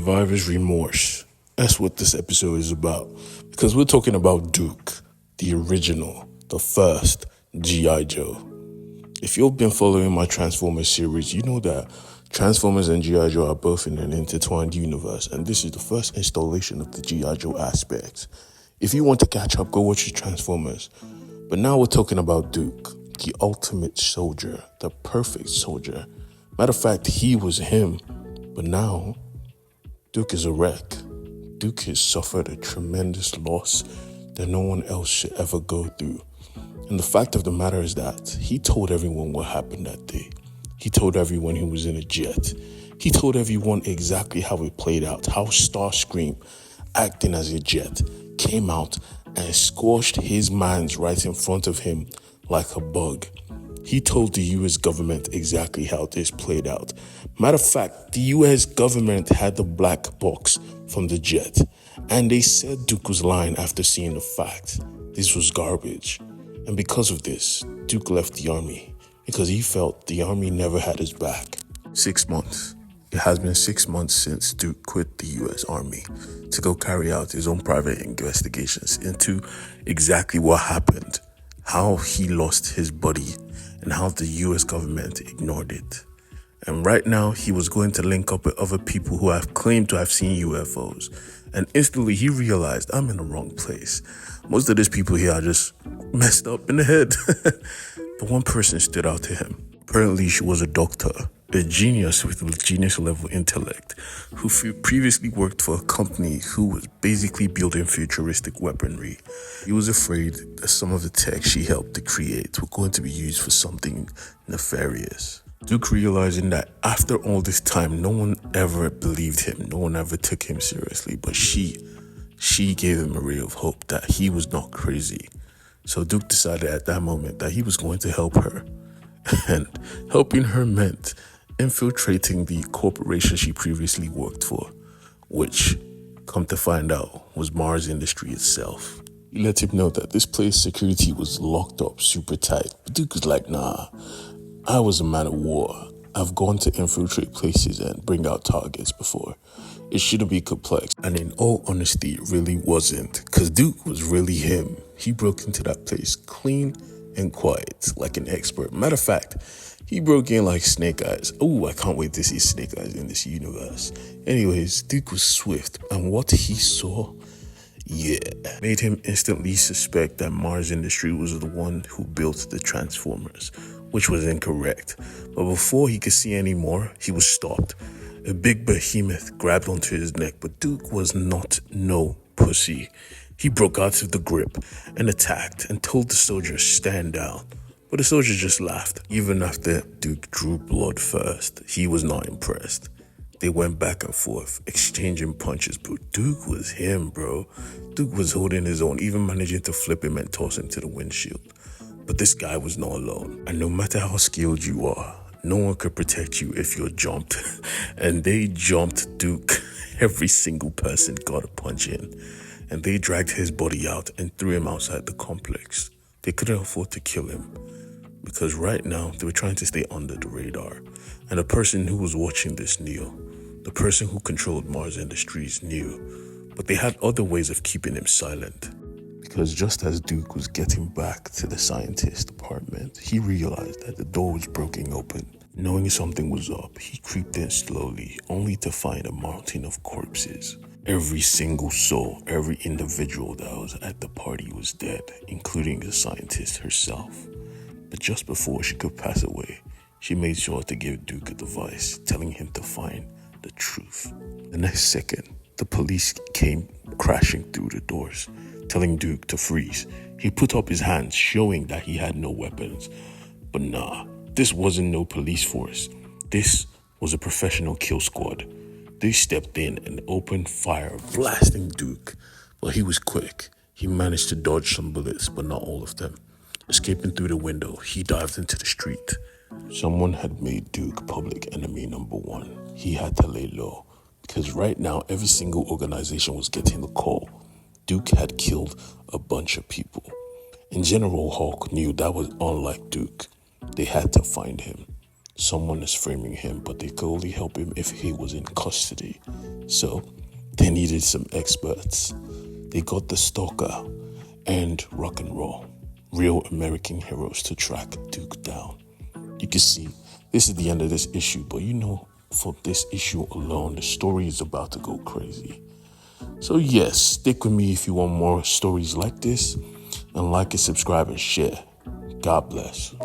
survivor's remorse. That's what this episode is about. Because we're talking about Duke, the original, the first G.I. Joe. If you've been following my Transformers series, you know that Transformers and G.I. Joe are both in an intertwined universe, and this is the first installation of the G.I. Joe aspect. If you want to catch up, go watch the Transformers. But now we're talking about Duke, the ultimate soldier, the perfect soldier. Matter of fact, he was him. But now, Duke is a wreck. Duke has suffered a tremendous loss that no one else should ever go through. And the fact of the matter is that he told everyone what happened that day. He told everyone he was in a jet. He told everyone exactly how it played out, how Starscream, acting as a jet, came out and squashed his mans right in front of him like a bug. He told the US government exactly how this played out. Matter of fact, the US government had the black box from the jet, and they said Duke was lying after seeing the fact. This was garbage. And because of this, Duke left the army because he felt the army never had his back. 6 months. It has been 6 months since Duke quit the US Army to go carry out his own private investigations into exactly what happened, how he lost his body, and how the US government ignored it. And right now, he was going to link up with other people who have claimed to have seen UFOs. And instantly, he realized, I'm in the wrong place. Most of these people here are just messed up in the head. But one person stood out to him. Apparently, she was a doctor, a genius with a genius-level intellect, who previously worked for a company who was basically building futuristic weaponry. He was afraid that some of the tech she helped to create were going to be used for something nefarious. Duke realizing that after all this time, no one ever believed him, no one ever took him seriously, but she gave him a ray of hope that he was not crazy. So Duke decided at that moment that he was going to help her. And helping her meant infiltrating the corporation she previously worked for, which, come to find out, was Mars Industry itself. He let him know that this place security was locked up super tight. But Duke was like, nah, I was a man of war. I've gone to infiltrate places and bring out targets before. It shouldn't be complex. And in all honesty, it really wasn't. Because Duke was really him. He broke into that place clean and quiet, like an expert. Matter of fact, he broke in like Snake Eyes. Oh, I can't wait to see Snake Eyes in this universe. Anyways, Duke was swift. And what he saw, made him instantly suspect that Mars Industry was the one who built the Transformers, which was incorrect. But before he could see any more, he was stopped. A big behemoth grabbed onto his neck, but Duke was not no pussy. He broke out of the grip and attacked and told the soldier stand down. But the soldier just laughed. Even after Duke drew blood first, he was not impressed. They went back and forth, exchanging punches, but Duke was him, bro. Duke was holding his own, even managing to flip him and toss him to the windshield. But this guy was not alone. And no matter how skilled you are, no one could protect you if you're jumped. And they jumped Duke. Every single person got a punch in. And they dragged his body out and threw him outside the complex. They couldn't afford to kill him, because right now they were trying to stay under the radar. And the person who was watching this knew. The person who controlled Mars Industries knew. But they had other ways of keeping him silent. Because just as Duke was getting back to the scientist department, he realized that the door was broken open. Knowing something was up, he creeped in slowly, only to find a mountain of corpses. Every single soul, every individual that was at the party was dead, including the scientist herself. But just before she could pass away, she made sure to give Duke a device, telling him to find the truth. The next second, the police came crashing through the doors, telling Duke to freeze. He put up his hands, showing that he had no weapons. But nah, this wasn't no police force. This was a professional kill squad. They stepped in and opened fire, blasting Duke. But he was quick. He managed to dodge some bullets, but not all of them. Escaping through the window, he dived into the street. Someone had made Duke public enemy number 1. He had to lay low, because right now every single organization was getting the call. Duke had killed a bunch of people. And General Hawk knew that was unlike Duke. They had to find him. someone is framing him, but they could only help him if he was in custody. So they needed some experts. They got the stalker and rock and roll, real American heroes to track Duke down. You can see this is the end of this issue, but for this issue alone, the story is about to go crazy. So yes, stick with me if you want more stories like this, and like and subscribe and share. God bless.